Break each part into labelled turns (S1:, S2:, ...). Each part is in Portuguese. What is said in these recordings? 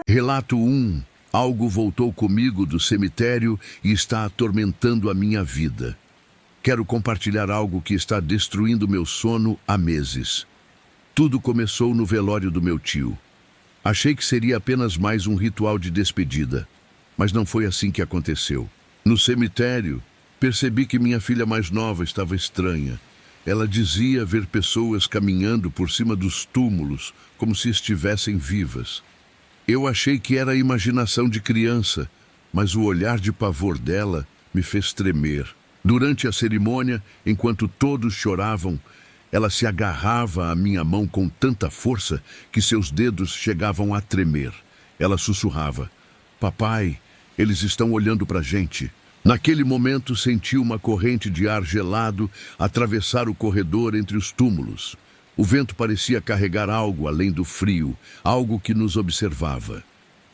S1: Relato 1. Algo voltou comigo do cemitério e está atormentando a minha vida. Quero compartilhar algo que está destruindo meu sono há meses. Tudo começou no velório do meu tio. Achei que seria apenas mais um ritual de despedida, mas não foi assim que aconteceu. No cemitério, percebi que minha filha mais nova estava estranha. Ela dizia ver pessoas caminhando por cima dos túmulos, como se estivessem vivas. Eu achei que era a imaginação de criança, mas o olhar de pavor dela me fez tremer. Durante a cerimônia, enquanto todos choravam, ela se agarrava à minha mão com tanta força que seus dedos chegavam a tremer. Ela sussurrava: "Papai, eles estão olhando para a gente." Naquele momento, senti uma corrente de ar gelado atravessar o corredor entre os túmulos. O vento parecia carregar algo além do frio, algo que nos observava.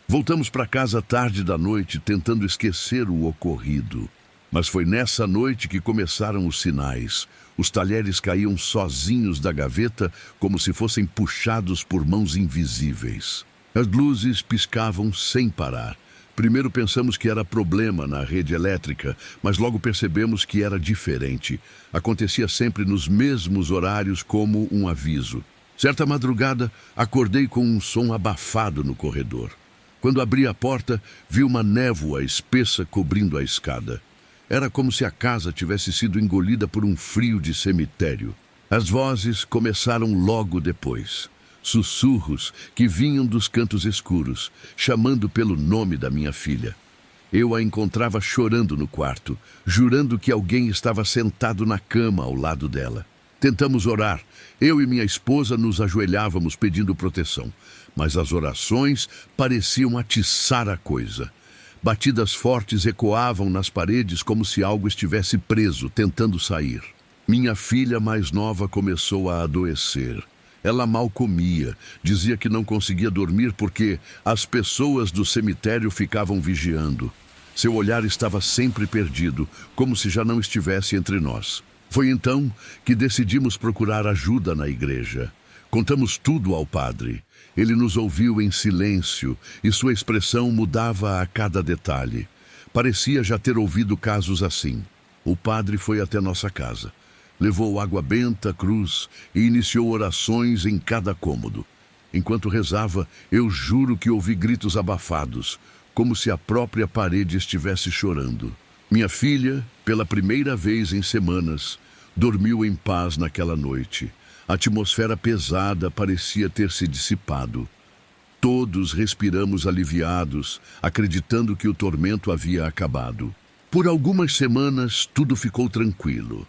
S1: Voltamos para casa tarde da noite, tentando esquecer o ocorrido. Mas foi nessa noite que começaram os sinais. Os talheres caíam sozinhos da gaveta, como se fossem puxados por mãos invisíveis. As luzes piscavam sem parar. Primeiro pensamos que era problema na rede elétrica, mas logo percebemos que era diferente. Acontecia sempre nos mesmos horários, como um aviso. Certa madrugada, acordei com um som abafado no corredor. Quando abri a porta, vi uma névoa espessa cobrindo a escada. Era como se a casa tivesse sido engolida por um frio de cemitério. As vozes começaram logo depois. Sussurros que vinham dos cantos escuros, chamando pelo nome da minha filha. Eu a encontrava chorando no quarto, jurando que alguém estava sentado na cama ao lado dela. Tentamos orar. Eu e minha esposa nos ajoelhávamos pedindo proteção, mas as orações pareciam atiçar a coisa. Batidas fortes ecoavam nas paredes como se algo estivesse preso, tentando sair. Minha filha mais nova começou a adoecer. Ela mal comia, dizia que não conseguia dormir porque as pessoas do cemitério ficavam vigiando. Seu olhar estava sempre perdido, como se já não estivesse entre nós. Foi então que decidimos procurar ajuda na igreja. Contamos tudo ao padre. Ele nos ouviu em silêncio e sua expressão mudava a cada detalhe. Parecia já ter ouvido casos assim. O padre foi até nossa casa. Levou água benta, cruz e iniciou orações em cada cômodo. Enquanto rezava, eu juro que ouvi gritos abafados, como se a própria parede estivesse chorando. Minha filha, pela primeira vez em semanas, dormiu em paz naquela noite. A atmosfera pesada parecia ter se dissipado. Todos respiramos aliviados, acreditando que o tormento havia acabado. Por algumas semanas, tudo ficou tranquilo.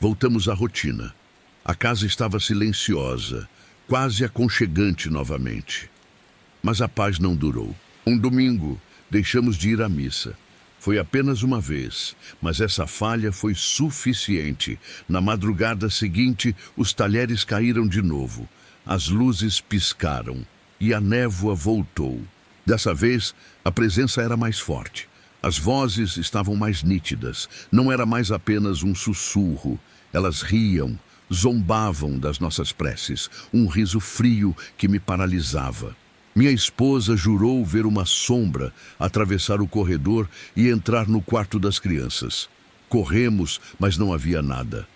S1: Voltamos à rotina. A casa estava silenciosa, quase aconchegante novamente. Mas a paz não durou. Um domingo, deixamos de ir à missa. Foi apenas uma vez, mas essa falha foi suficiente. Na madrugada seguinte, os talheres caíram de novo. As luzes piscaram e a névoa voltou. Dessa vez, a presença era mais forte. As vozes estavam mais nítidas. Não era mais apenas um sussurro. Elas riam, zombavam das nossas preces, um riso frio que me paralisava. Minha esposa jurou ver uma sombra atravessar o corredor e entrar no quarto das crianças. Corremos, mas não havia nada.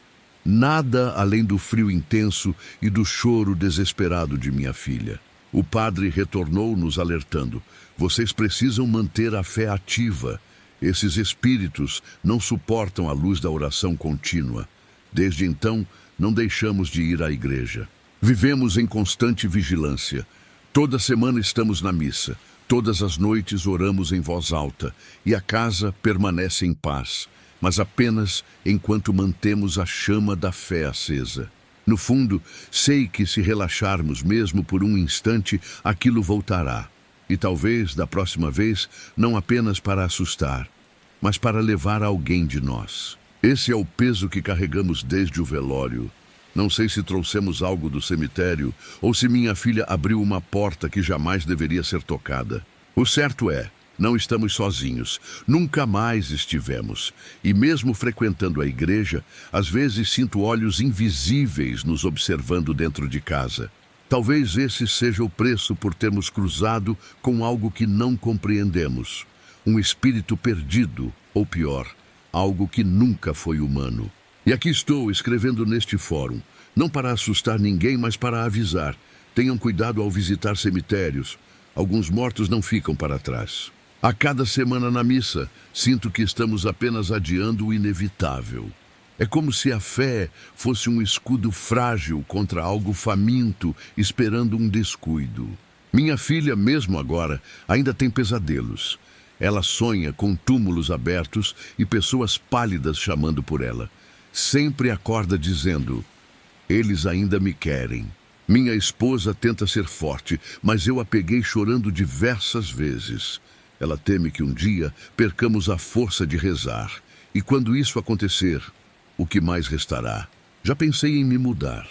S1: Nada além do frio intenso e do choro desesperado de minha filha. O padre retornou nos alertando: "Vocês precisam manter a fé ativa. Esses espíritos não suportam a luz da oração contínua." Desde então, não deixamos de ir à igreja. Vivemos em constante vigilância. Toda semana estamos na missa. Todas as noites oramos em voz alta. E a casa permanece em paz, mas apenas enquanto mantemos a chama da fé acesa. No fundo, sei que se relaxarmos mesmo por um instante, aquilo voltará. E talvez, da próxima vez, não apenas para assustar, mas para levar alguém de nós. Esse é o peso que carregamos desde o velório. Não sei se trouxemos algo do cemitério ou se minha filha abriu uma porta que jamais deveria ser tocada. O certo é, não estamos sozinhos. Nunca mais estivemos. E mesmo frequentando a igreja, às vezes sinto olhos invisíveis nos observando dentro de casa. Talvez esse seja o preço por termos cruzado com algo que não compreendemos. Um espírito perdido, ou pior, algo que nunca foi humano. E aqui estou escrevendo neste fórum, não para assustar ninguém, mas para avisar. Tenham cuidado ao visitar cemitérios. Alguns mortos não ficam para trás. A cada semana na missa, sinto que estamos apenas adiando o inevitável. É como se a fé fosse um escudo frágil contra algo faminto, esperando um descuido. Minha filha, mesmo agora, ainda tem pesadelos. Ela sonha com túmulos abertos e pessoas pálidas chamando por ela. Sempre acorda dizendo: eles ainda me querem. Minha esposa tenta ser forte, mas eu a peguei chorando diversas vezes. Ela teme que um dia percamos a força de rezar. E quando isso acontecer, o que mais restará? Já pensei em me mudar.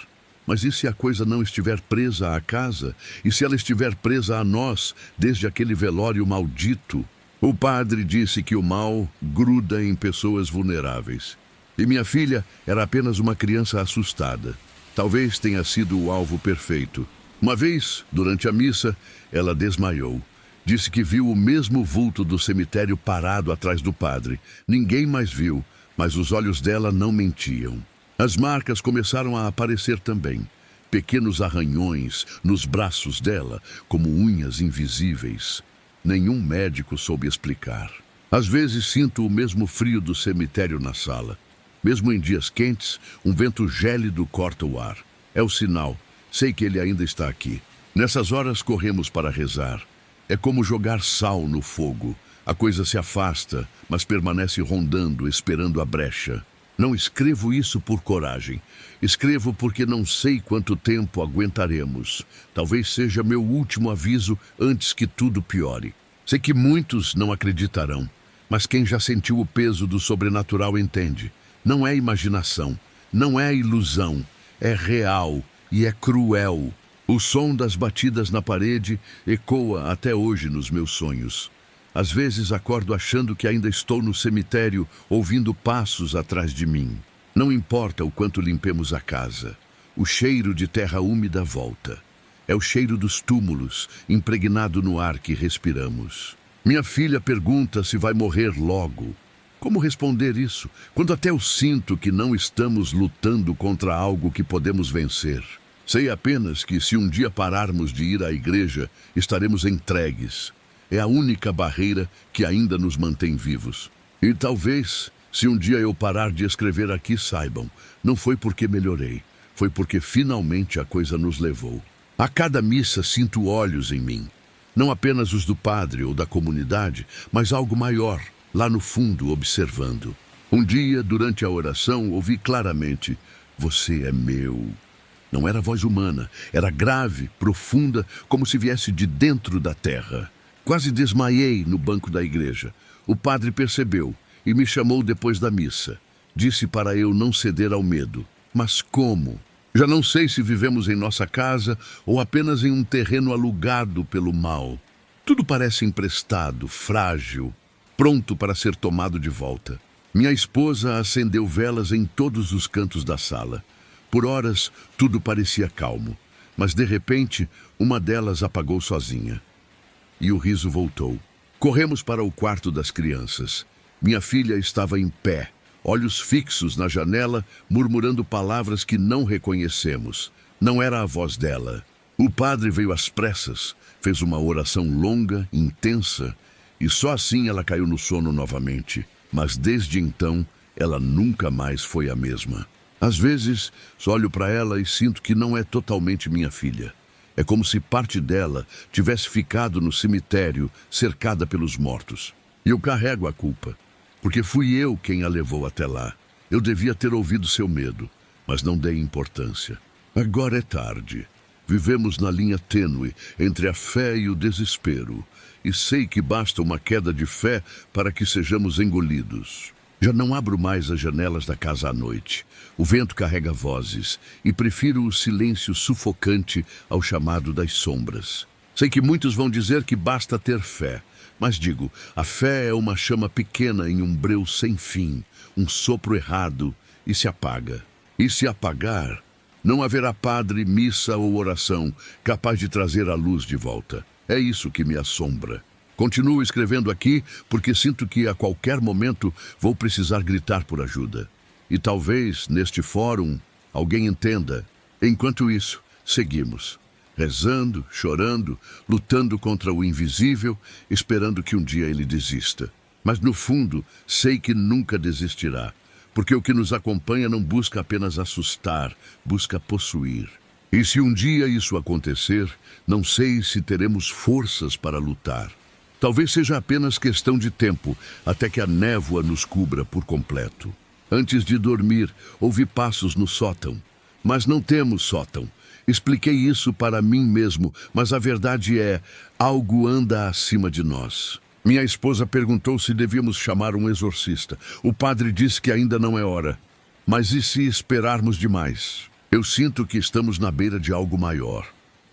S1: Mas e se a coisa não estiver presa à casa? E se ela estiver presa a nós, desde aquele velório maldito? O padre disse que o mal gruda em pessoas vulneráveis. E minha filha era apenas uma criança assustada. Talvez tenha sido o alvo perfeito. Uma vez, durante a missa, ela desmaiou. Disse que viu o mesmo vulto do cemitério parado atrás do padre. Ninguém mais viu, mas os olhos dela não mentiam. As marcas começaram a aparecer também. Pequenos arranhões nos braços dela, como unhas invisíveis. Nenhum médico soube explicar. Às vezes sinto o mesmo frio do cemitério na sala. Mesmo em dias quentes, um vento gélido corta o ar. É o sinal. Sei que ele ainda está aqui. Nessas horas corremos para rezar. É como jogar sal no fogo. A coisa se afasta, mas permanece rondando, esperando a brecha. Não escrevo isso por coragem. Escrevo porque não sei quanto tempo aguentaremos. Talvez seja meu último aviso antes que tudo piore. Sei que muitos não acreditarão, mas quem já sentiu o peso do sobrenatural entende. Não é imaginação, não é ilusão, é real e é cruel. O som das batidas na parede ecoa até hoje nos meus sonhos. Às vezes acordo achando que ainda estou no cemitério, ouvindo passos atrás de mim. Não importa o quanto limpemos a casa, o cheiro de terra úmida volta. É o cheiro dos túmulos, impregnado no ar que respiramos. Minha filha pergunta se vai morrer logo. Como responder isso, quando até eu sinto que não estamos lutando contra algo que podemos vencer? Sei apenas que se um dia pararmos de ir à igreja, estaremos entregues. É a única barreira que ainda nos mantém vivos. E talvez, se um dia eu parar de escrever aqui, saibam, não foi porque melhorei, foi porque finalmente a coisa nos levou. A cada missa sinto olhos em mim, não apenas os do padre ou da comunidade, mas algo maior, lá no fundo, observando. Um dia, durante a oração, ouvi claramente: você é meu. Não era voz humana, era grave, profunda, como se viesse de dentro da terra. Quase desmaiei no banco da igreja. O padre percebeu e me chamou depois da missa. Disse para eu não ceder ao medo. Mas como? Já não sei se vivemos em nossa casa ou apenas em um terreno alugado pelo mal. Tudo parece emprestado, frágil, pronto para ser tomado de volta. Minha esposa acendeu velas em todos os cantos da sala. Por horas, tudo parecia calmo, mas de repente, uma delas apagou sozinha. E o riso voltou. Corremos para o quarto das crianças. Minha filha estava em pé, olhos fixos na janela, murmurando palavras que não reconhecemos. Não era a voz dela. O padre veio às pressas, fez uma oração longa, intensa, e só assim ela caiu no sono novamente. Mas desde então, ela nunca mais foi a mesma. Às vezes, só olho para ela e sinto que não é totalmente minha filha. É como se parte dela tivesse ficado no cemitério, cercada pelos mortos. E eu carrego a culpa, porque fui eu quem a levou até lá. Eu devia ter ouvido seu medo, mas não dei importância. Agora é tarde. Vivemos na linha tênue entre a fé e o desespero, e sei que basta uma queda de fé para que sejamos engolidos. Já não abro mais as janelas da casa à noite. O vento carrega vozes e prefiro o silêncio sufocante ao chamado das sombras. Sei que muitos vão dizer que basta ter fé, mas digo, a fé é uma chama pequena em um breu sem fim, um sopro errado e se apaga. E se apagar, Não haverá padre, missa ou oração capaz de trazer a luz de volta. É isso que me assombra. Continuo escrevendo aqui porque sinto que a qualquer momento vou precisar gritar por ajuda. E talvez, neste fórum, alguém entenda. Enquanto isso, seguimos. Rezando, chorando, lutando contra o invisível, esperando que um dia ele desista. Mas no fundo, sei que nunca desistirá, porque o que nos acompanha não busca apenas assustar, busca possuir. E se um dia isso acontecer, não sei se teremos forças para lutar. Talvez seja apenas questão de tempo, até que a névoa nos cubra por completo. Antes de dormir, ouvi passos no sótão. Mas não temos sótão. Expliquei isso para mim mesmo, mas a verdade é, algo anda acima de nós. Minha esposa perguntou se devíamos chamar um exorcista. O padre disse que ainda não é hora. Mas e se esperarmos demais? Eu sinto que estamos na beira de algo maior.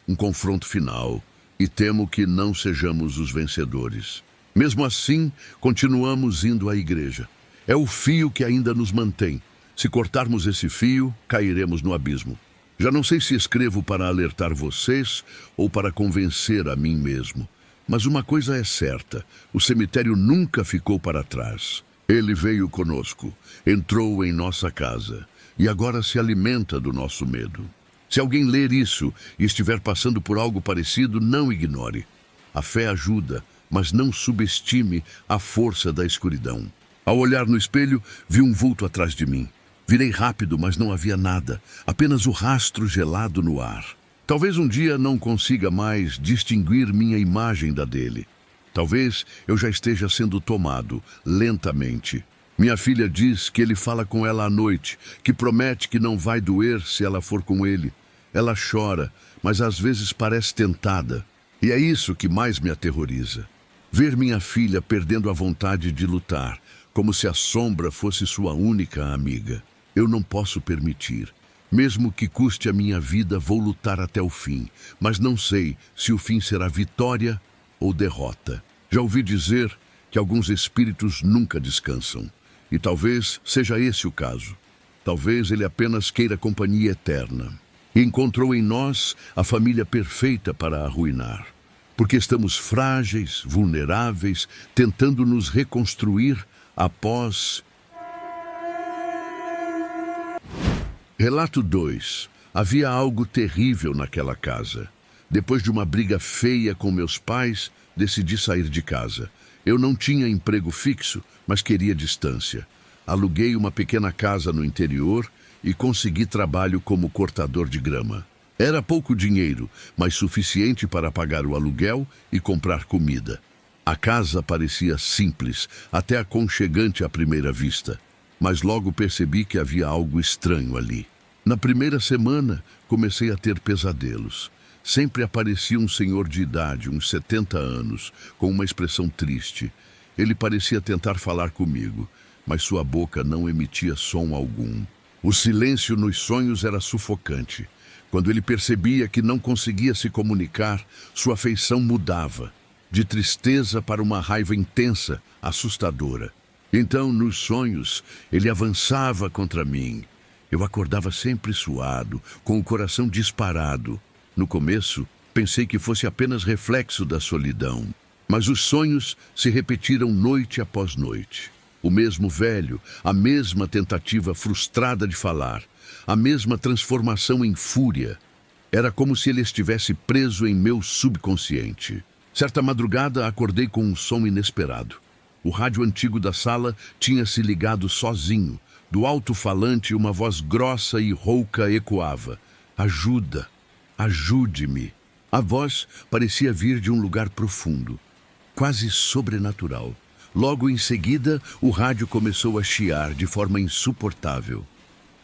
S1: Um confronto final. E temo que não sejamos os vencedores. Mesmo assim, continuamos indo à igreja. É o fio que ainda nos mantém. Se cortarmos esse fio, cairemos no abismo. Já não sei se escrevo para alertar vocês ou para convencer a mim mesmo. Mas uma coisa é certa, o cemitério nunca ficou para trás. Ele veio conosco, entrou em nossa casa e agora se alimenta do nosso medo. Se alguém ler isso e estiver passando por algo parecido, não ignore. A fé ajuda, mas não subestime a força da escuridão. Ao olhar no espelho, vi um vulto atrás de mim. Virei rápido, mas não havia nada, apenas o rastro gelado no ar. Talvez um dia não consiga mais distinguir minha imagem da dele. Talvez eu já esteja sendo tomado, lentamente. Minha filha diz que ele fala com ela à noite, que promete que não vai doer se ela for com ele. Ela chora, mas às vezes parece tentada. E é isso que mais me aterroriza. Ver minha filha perdendo a vontade de lutar, como se a sombra fosse sua única amiga. Eu não posso permitir. Mesmo que custe a minha vida, vou lutar até o fim. Mas não sei se o fim será vitória ou derrota. Já ouvi dizer que alguns espíritos nunca descansam. E talvez seja esse o caso. Talvez ele apenas queira companhia eterna. E encontrou em nós a família perfeita para a arruinar. Porque estamos frágeis, vulneráveis, tentando nos reconstruir após... Relato 2. Havia algo terrível naquela casa. Depois de uma briga feia com meus pais, decidi sair de casa. Eu não tinha emprego fixo, mas queria distância. Aluguei uma pequena casa no interior e consegui trabalho como cortador de grama. Era pouco dinheiro, mas suficiente para pagar o aluguel e comprar comida. A casa parecia simples, até aconchegante à primeira vista. Mas logo percebi que havia algo estranho ali. Na primeira semana, comecei a ter pesadelos. Sempre aparecia um senhor de idade, uns 70 anos, com uma expressão triste. Ele parecia tentar falar comigo, mas sua boca não emitia som algum. O silêncio nos sonhos era sufocante. Quando ele percebia que não conseguia se comunicar, sua feição mudava, de tristeza para uma raiva intensa, assustadora. Então, nos sonhos, ele avançava contra mim. Eu acordava sempre suado, com o coração disparado. No começo, pensei que fosse apenas reflexo da solidão. Mas os sonhos se repetiram noite após noite. O mesmo velho, a mesma tentativa frustrada de falar, a mesma transformação em fúria. Era como se ele estivesse preso em meu subconsciente. Certa madrugada, acordei com um som inesperado. O rádio antigo da sala tinha se ligado sozinho. Do alto-falante, uma voz grossa e rouca ecoava. Ajuda! Ajude-me! A voz parecia vir de um lugar profundo, quase sobrenatural. Logo em seguida, o rádio começou a chiar de forma insuportável.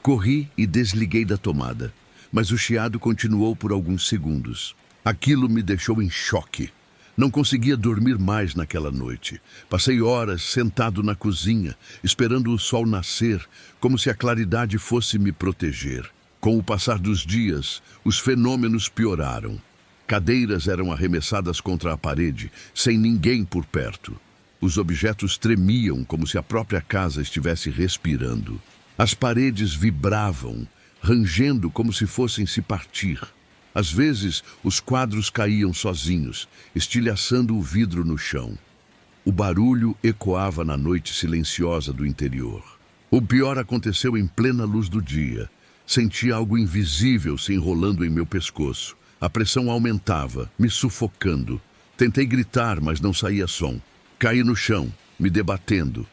S1: Corri e desliguei da tomada, mas o chiado continuou por alguns segundos. Aquilo me deixou em choque. Não conseguia dormir mais naquela noite. Passei horas sentado na cozinha, esperando o sol nascer, como se a claridade fosse me proteger. Com o passar dos dias, os fenômenos pioraram. Cadeiras eram arremessadas contra a parede, sem ninguém por perto. Os objetos tremiam como se a própria casa estivesse respirando. As paredes vibravam, rangendo como se fossem se partir. Às vezes, os quadros caíam sozinhos, estilhaçando o vidro no chão. O barulho ecoava na noite silenciosa do interior. O pior aconteceu em plena luz do dia. Senti algo invisível se enrolando em meu pescoço. A pressão aumentava, me sufocando. Tentei gritar, mas não saía som. Caí no chão, me debatendo.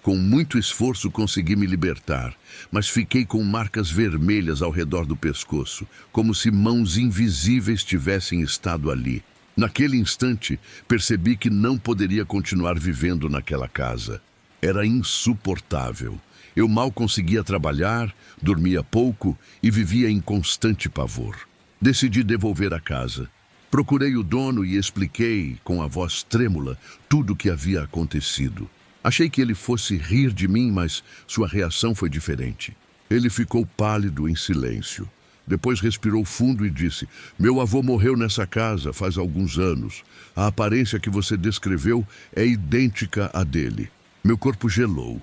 S1: Com muito esforço consegui me libertar, mas fiquei com marcas vermelhas ao redor do pescoço, como se mãos invisíveis tivessem estado ali. Naquele instante, percebi que não poderia continuar vivendo naquela casa. Era insuportável. Eu mal conseguia trabalhar, dormia pouco e vivia em constante pavor. Decidi devolver a casa. Procurei o dono e expliquei, com a voz trêmula, tudo o que havia acontecido. Achei que ele fosse rir de mim, mas sua reação foi diferente. Ele ficou pálido em silêncio. Depois respirou fundo e disse: "Meu avô morreu nessa casa faz alguns anos. A aparência que você descreveu é idêntica à dele." Meu corpo gelou.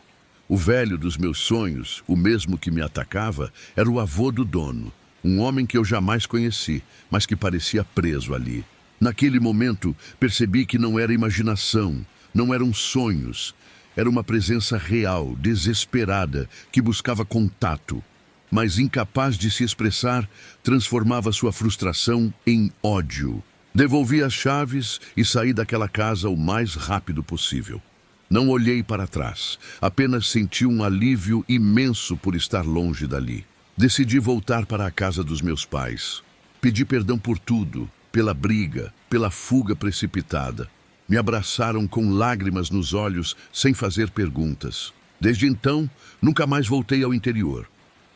S1: O velho dos meus sonhos, o mesmo que me atacava, era o avô do dono. Um homem que eu jamais conheci, mas que parecia preso ali. Naquele momento, percebi que não era imaginação, não eram sonhos. Era uma presença real, desesperada, que buscava contato. Mas incapaz de se expressar, transformava sua frustração em ódio. Devolvi as chaves e saí daquela casa o mais rápido possível. Não olhei para trás, apenas senti um alívio imenso por estar longe dali. Decidi voltar para a casa dos meus pais. Pedi perdão por tudo, pela briga, pela fuga precipitada. Me abraçaram com lágrimas nos olhos, sem fazer perguntas. Desde então, nunca mais voltei ao interior.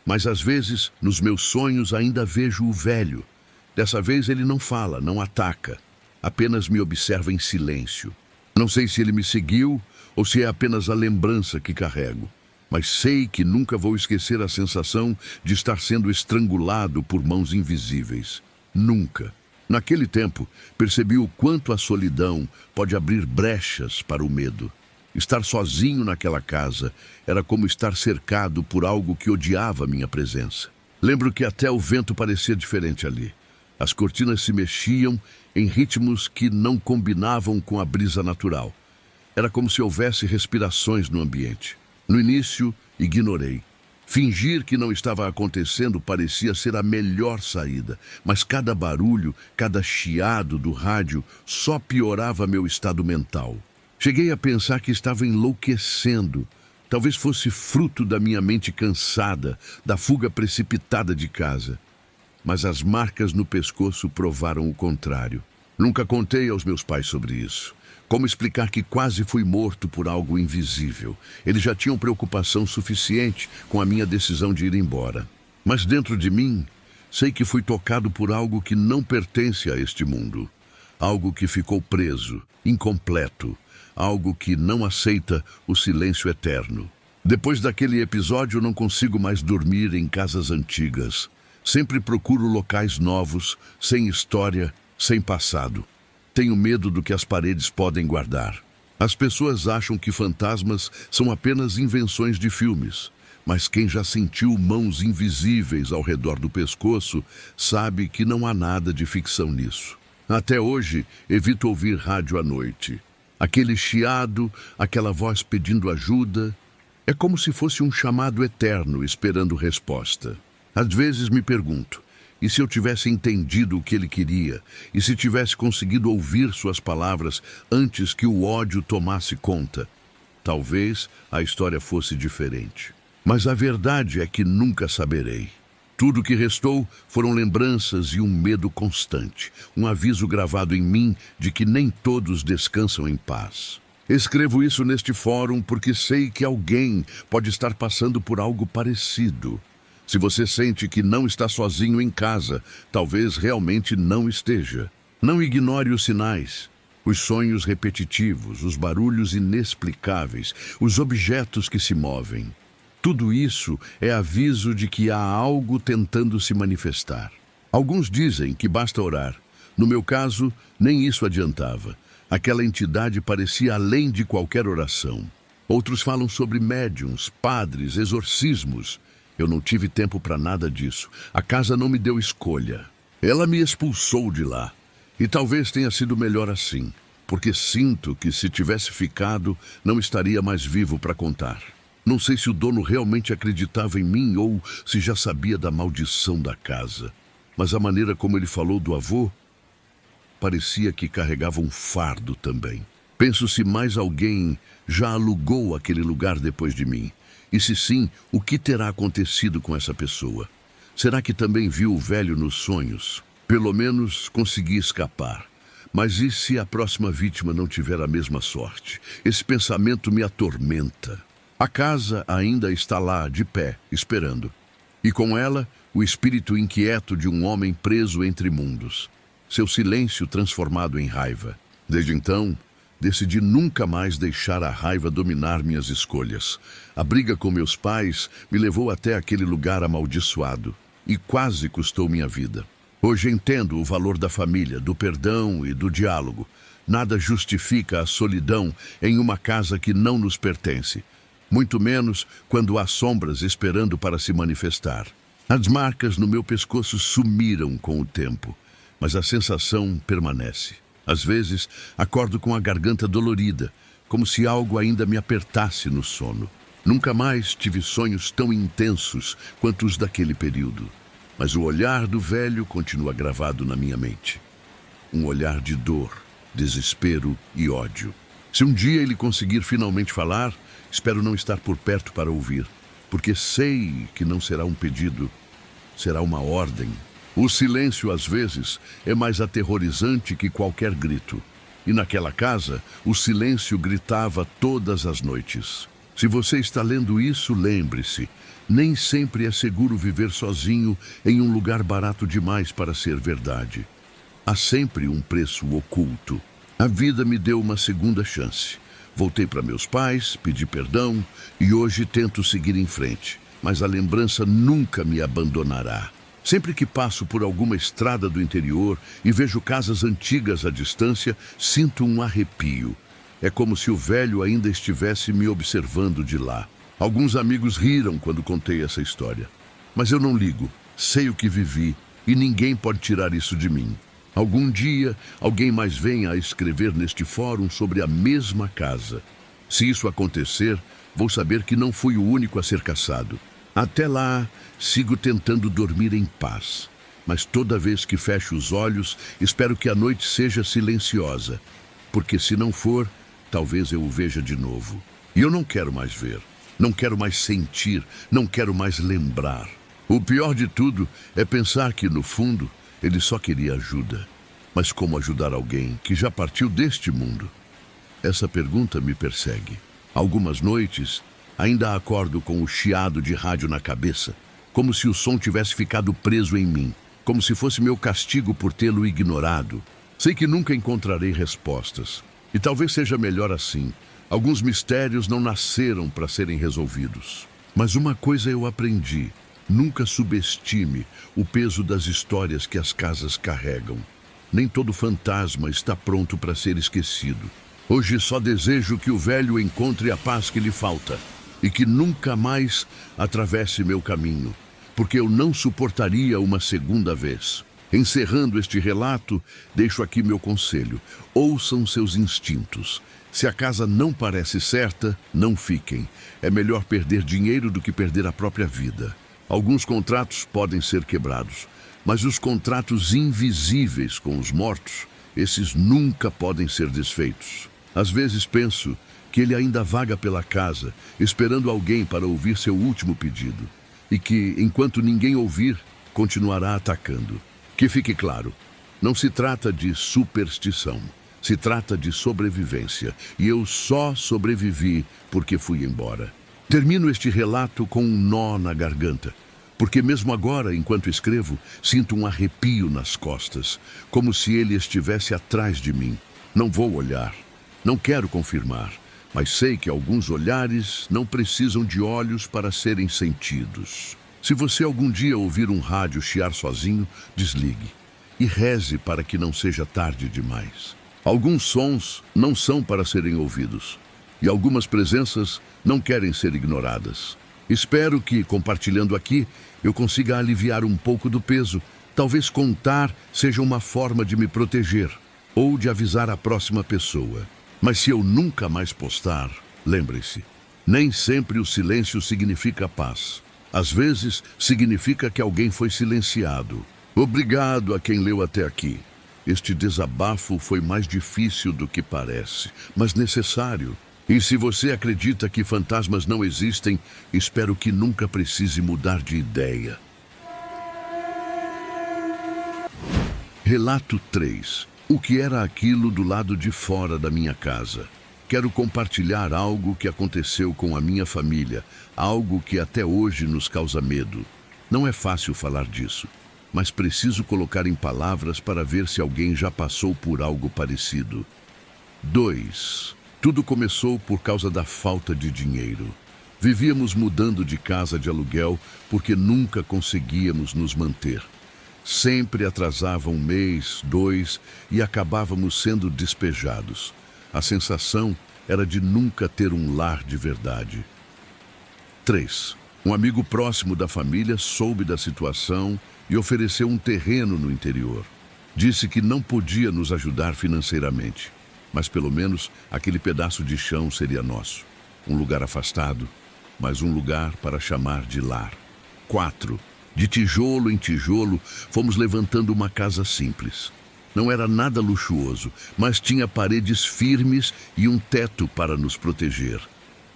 S1: Mas às vezes, nos meus sonhos, ainda vejo o velho. Dessa vez ele não fala, não ataca. Apenas me observa em silêncio. Não sei se ele me seguiu ou se é apenas a lembrança que carrego. Mas sei que nunca vou esquecer a sensação de estar sendo estrangulado por mãos invisíveis. Nunca. Naquele tempo, percebi o quanto a solidão pode abrir brechas para o medo. Estar sozinho naquela casa era como estar cercado por algo que odiava minha presença. Lembro que até o vento parecia diferente ali. As cortinas se mexiam em ritmos que não combinavam com a brisa natural. Era como se houvesse respirações no ambiente. No início, ignorei. Fingir que não estava acontecendo parecia ser a melhor saída, mas cada barulho, cada chiado do rádio só piorava meu estado mental. Cheguei a pensar que estava enlouquecendo. Talvez fosse fruto da minha mente cansada, da fuga precipitada de casa. Mas as marcas no pescoço provaram o contrário. Nunca contei aos meus pais sobre isso. Como explicar que quase fui morto por algo invisível? Eles já tinham preocupação suficiente com a minha decisão de ir embora. Mas dentro de mim, sei que fui tocado por algo que não pertence a este mundo. Algo que ficou preso, incompleto. Algo que não aceita o silêncio eterno. Depois daquele episódio, não consigo mais dormir em casas antigas. Sempre procuro locais novos, sem história, sem passado. Tenho medo do que as paredes podem guardar. As pessoas acham que fantasmas são apenas invenções de filmes, mas quem já sentiu mãos invisíveis ao redor do pescoço sabe que não há nada de ficção nisso. Até hoje, evito ouvir rádio à noite. Aquele chiado, aquela voz pedindo ajuda, é como se fosse um chamado eterno esperando resposta. Às vezes me pergunto, e se eu tivesse entendido o que ele queria? E se tivesse conseguido ouvir suas palavras antes que o ódio tomasse conta? Talvez a história fosse diferente. Mas a verdade é que nunca saberei. Tudo o que restou foram lembranças e um medo constante. Um aviso gravado em mim de que nem todos descansam em paz. Escrevo isso neste fórum porque sei que alguém pode estar passando por algo parecido. Se você sente que não está sozinho em casa, talvez realmente não esteja. Não ignore os sinais, os sonhos repetitivos, os barulhos inexplicáveis, os objetos que se movem. Tudo isso é aviso de que há algo tentando se manifestar. Alguns dizem que basta orar. No meu caso, nem isso adiantava. Aquela entidade parecia além de qualquer oração. Outros falam sobre médiuns, padres, exorcismos. Eu não tive tempo para nada disso. A casa não me deu escolha. Ela me expulsou de lá. E talvez tenha sido melhor assim, porque sinto que se tivesse ficado, não estaria mais vivo para contar. Não sei se o dono realmente acreditava em mim ou se já sabia da maldição da casa. Mas a maneira como ele falou do avô, parecia que carregava um fardo também. Penso se mais alguém já alugou aquele lugar depois de mim. E se sim, o que terá acontecido com essa pessoa? Será que também viu o velho nos sonhos? Pelo menos consegui escapar. Mas e se a próxima vítima não tiver a mesma sorte? Esse pensamento me atormenta. A casa ainda está lá, de pé, esperando. E com ela, o espírito inquieto de um homem preso entre mundos. Seu silêncio transformado em raiva. Desde então, decidi nunca mais deixar a raiva dominar minhas escolhas. A briga com meus pais me levou até aquele lugar amaldiçoado e quase custou minha vida. Hoje entendo o valor da família, do perdão e do diálogo. Nada justifica a solidão em uma casa que não nos pertence, muito menos quando há sombras esperando para se manifestar. As marcas no meu pescoço sumiram com o tempo, mas a sensação permanece. Às vezes, acordo com a garganta dolorida, como se algo ainda me apertasse no sono. Nunca mais tive sonhos tão intensos quanto os daquele período. Mas o olhar do velho continua gravado na minha mente. Um olhar de dor, desespero e ódio. Se um dia ele conseguir finalmente falar, espero não estar por perto para ouvir, porque sei que não será um pedido, será uma ordem. O silêncio, às vezes, é mais aterrorizante que qualquer grito. E naquela casa, o silêncio gritava todas as noites. Se você está lendo isso, lembre-se, nem sempre é seguro viver sozinho em um lugar barato demais para ser verdade. Há sempre um preço oculto. A vida me deu uma segunda chance. Voltei para meus pais, pedi perdão e hoje tento seguir em frente. Mas a lembrança nunca me abandonará. Sempre que passo por alguma estrada do interior e vejo casas antigas à distância, sinto um arrepio. É como se o velho ainda estivesse me observando de lá. Alguns amigos riram quando contei essa história. Mas eu não ligo, sei o que vivi e ninguém pode tirar isso de mim. Algum dia, alguém mais venha a escrever neste fórum sobre a mesma casa. Se isso acontecer, vou saber que não fui o único a ser caçado. Até lá, sigo tentando dormir em paz. Mas toda vez que fecho os olhos, espero que a noite seja silenciosa. Porque se não for, talvez eu o veja de novo. E eu não quero mais ver. Não quero mais sentir. Não quero mais lembrar. O pior de tudo é pensar que, no fundo, ele só queria ajuda. Mas como ajudar alguém que já partiu deste mundo? Essa pergunta me persegue. Algumas noites, ainda acordo com o chiado de rádio na cabeça, como se o som tivesse ficado preso em mim, como se fosse meu castigo por tê-lo ignorado. Sei que nunca encontrarei respostas, e talvez seja melhor assim. Alguns mistérios não nasceram para serem resolvidos. Mas uma coisa eu aprendi: nunca subestime o peso das histórias que as casas carregam. Nem todo fantasma está pronto para ser esquecido. Hoje só desejo que o velho encontre a paz que lhe falta e que nunca mais atravesse meu caminho, porque eu não suportaria uma segunda vez. Encerrando este relato, deixo aqui meu conselho: ouçam seus instintos. Se a casa não parece certa, não fiquem. É melhor perder dinheiro do que perder a própria vida. Alguns contratos podem ser quebrados, mas os contratos invisíveis com os mortos, esses nunca podem ser desfeitos. Às vezes penso que ele ainda vaga pela casa, esperando alguém para ouvir seu último pedido, e que, enquanto ninguém ouvir, continuará atacando. Que fique claro, não se trata de superstição, se trata de sobrevivência, e eu só sobrevivi porque fui embora. Termino este relato com um nó na garganta, porque mesmo agora, enquanto escrevo, sinto um arrepio nas costas, como se ele estivesse atrás de mim. Não vou olhar, não quero confirmar, mas sei que alguns olhares não precisam de olhos para serem sentidos. Se você algum dia ouvir um rádio chiar sozinho, desligue e reze para que não seja tarde demais. Alguns sons não são para serem ouvidos e algumas presenças não querem ser ignoradas. Espero que, compartilhando aqui, eu consiga aliviar um pouco do peso. Talvez contar seja uma forma de me proteger ou de avisar a próxima pessoa. Mas se eu nunca mais postar, lembre-se, nem sempre o silêncio significa paz. Às vezes, significa que alguém foi silenciado. Obrigado a quem leu até aqui. Este desabafo foi mais difícil do que parece, mas necessário. E se você acredita que fantasmas não existem, espero que nunca precise mudar de ideia. Relato 3. O que era aquilo do lado de fora da minha casa? Quero compartilhar algo que aconteceu com a minha família, algo que até hoje nos causa medo. Não é fácil falar disso, mas preciso colocar em palavras para ver se alguém já passou por algo parecido. 2. Tudo começou por causa da falta de dinheiro. Vivíamos mudando de casa de aluguel porque nunca conseguíamos nos manter. Sempre atrasava um mês, 2 e acabávamos sendo despejados. A sensação era de nunca ter um lar de verdade. 3. Um amigo próximo da família soube da situação e ofereceu um terreno no interior. Disse que não podia nos ajudar financeiramente, mas pelo menos aquele pedaço de chão seria nosso. Um lugar afastado, mas um lugar para chamar de lar. 4. De tijolo em tijolo, fomos levantando uma casa simples. Não era nada luxuoso, mas tinha paredes firmes e um teto para nos proteger.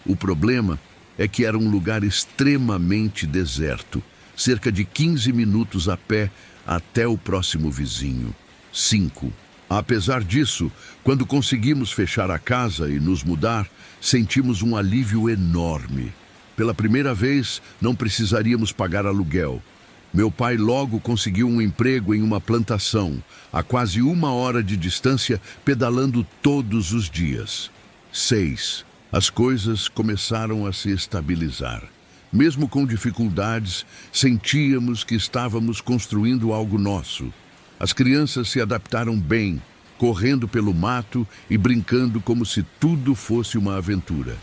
S1: O problema é que era um lugar extremamente deserto, cerca de 15 minutos a pé até o próximo vizinho. 5. Apesar disso, quando conseguimos fechar a casa e nos mudar, sentimos um alívio enorme. Pela primeira vez, não precisaríamos pagar aluguel. Meu pai logo conseguiu um emprego em uma plantação, a quase 1 hora de distância, pedalando todos os dias. 6. As coisas começaram a se estabilizar. Mesmo com dificuldades, sentíamos que estávamos construindo algo nosso. As crianças se adaptaram bem, correndo pelo mato e brincando como se tudo fosse uma aventura.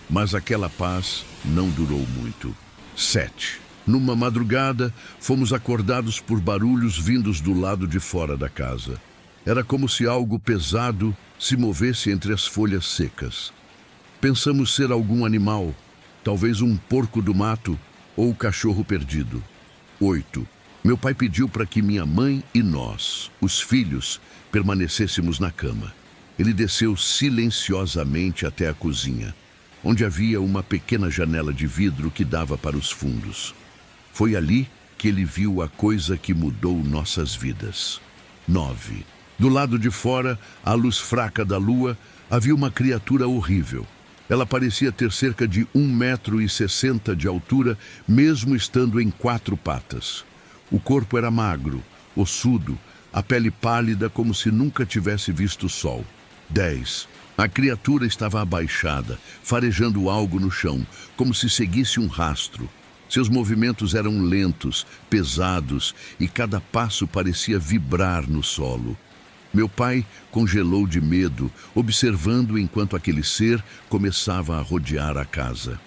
S1: Mas aquela paz não durou muito. 7. Numa madrugada, fomos acordados por barulhos vindos do lado de fora da casa. Era como se algo pesado se movesse entre as folhas secas. Pensamos ser algum animal, talvez um porco do mato ou cachorro perdido. 8. Meu pai pediu para que minha mãe e nós, os filhos, permanecêssemos na cama. Ele desceu silenciosamente até a cozinha, onde havia uma pequena janela de vidro que dava para os fundos. Foi ali que ele viu a coisa que mudou nossas vidas. 9. Do lado de fora, à luz fraca da lua, havia uma criatura horrível. Ela parecia ter cerca de 1,60 m de altura, mesmo estando em 4 patas. O corpo era magro, ossudo, a pele pálida como se nunca tivesse visto o sol. 10. A criatura estava abaixada, farejando algo no chão, como se seguisse um rastro. Seus movimentos eram lentos, pesados, e cada passo parecia vibrar no solo. Meu pai congelou de medo, observando enquanto aquele ser começava a rodear a casa.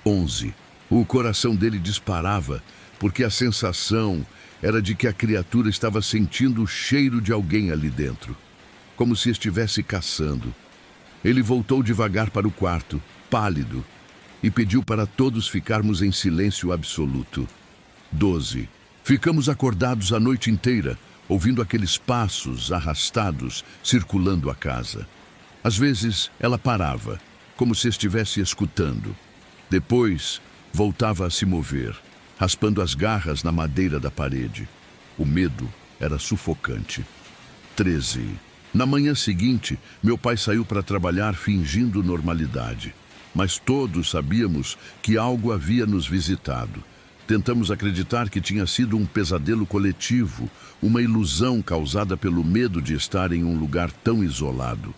S1: 11. O coração dele disparava, porque a sensação era de que a criatura estava sentindo o cheiro de alguém ali dentro, como se estivesse caçando. Ele voltou devagar para o quarto, pálido, e pediu para todos ficarmos em silêncio absoluto. 12. Ficamos acordados a noite inteira, ouvindo aqueles passos arrastados circulando a casa. Às vezes, ela parava, como se estivesse escutando. Depois, voltava a se mover, raspando as garras na madeira da parede. O medo era sufocante. 13. Na manhã seguinte, meu pai saiu para trabalhar fingindo normalidade. Mas todos sabíamos que algo havia nos visitado. Tentamos acreditar que tinha sido um pesadelo coletivo, uma ilusão causada pelo medo de estar em um lugar tão isolado.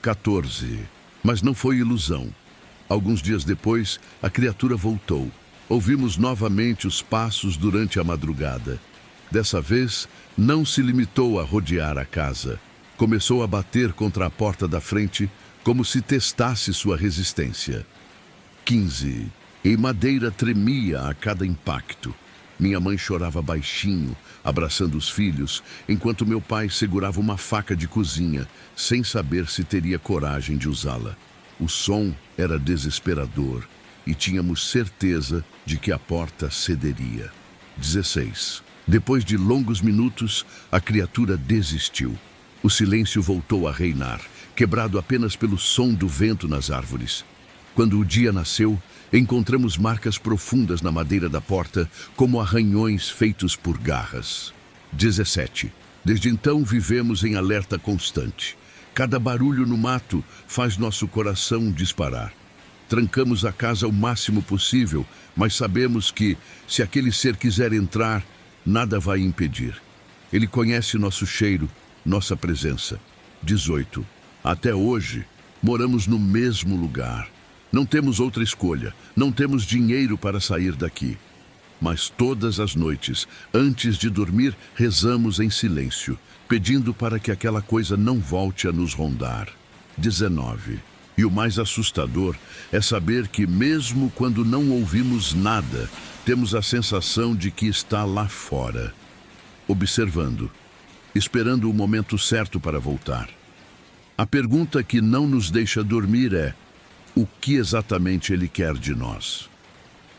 S1: 14. Mas não foi ilusão. Alguns dias depois, a criatura voltou. Ouvimos novamente os passos durante a madrugada. Dessa vez, não se limitou a rodear a casa. Começou a bater contra a porta da frente, como se testasse sua resistência. 15. e madeira tremia a cada impacto. Minha mãe chorava baixinho, abraçando os filhos, enquanto meu pai segurava uma faca de cozinha, sem saber se teria coragem de usá-la. O som era desesperador e tínhamos certeza de que a porta cederia. 16. Depois de longos minutos, a criatura desistiu. O silêncio voltou a reinar, quebrado apenas pelo som do vento nas árvores. Quando o dia nasceu, encontramos marcas profundas na madeira da porta, como arranhões feitos por garras. 17. Desde então vivemos em alerta constante. Cada barulho no mato faz nosso coração disparar. Trancamos a casa o máximo possível, mas sabemos que, se aquele ser quiser entrar, nada vai impedir. Ele conhece nosso cheiro, nossa presença. 18. Até hoje, moramos no mesmo lugar. Não temos outra escolha, não temos dinheiro para sair daqui. Mas todas as noites, antes de dormir, rezamos em silêncio, pedindo para que aquela coisa não volte a nos rondar. 19. E o mais assustador é saber que, mesmo quando não ouvimos nada, temos a sensação de que está lá fora, observando, esperando o momento certo para voltar. A pergunta que não nos deixa dormir é: o que exatamente ele quer de nós?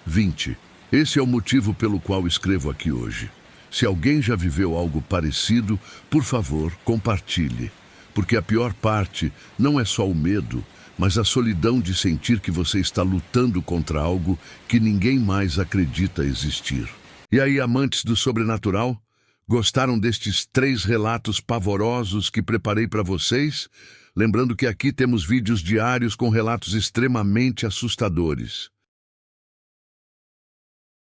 S1: 20. Esse é o motivo pelo qual escrevo aqui hoje. Se alguém já viveu algo parecido, por favor, compartilhe. Porque a pior parte não é só o medo, mas a solidão de sentir que você está lutando contra algo que ninguém mais acredita existir. E aí, amantes do sobrenatural, gostaram destes 3 relatos pavorosos que preparei para vocês? Lembrando que aqui temos vídeos diários com relatos extremamente assustadores.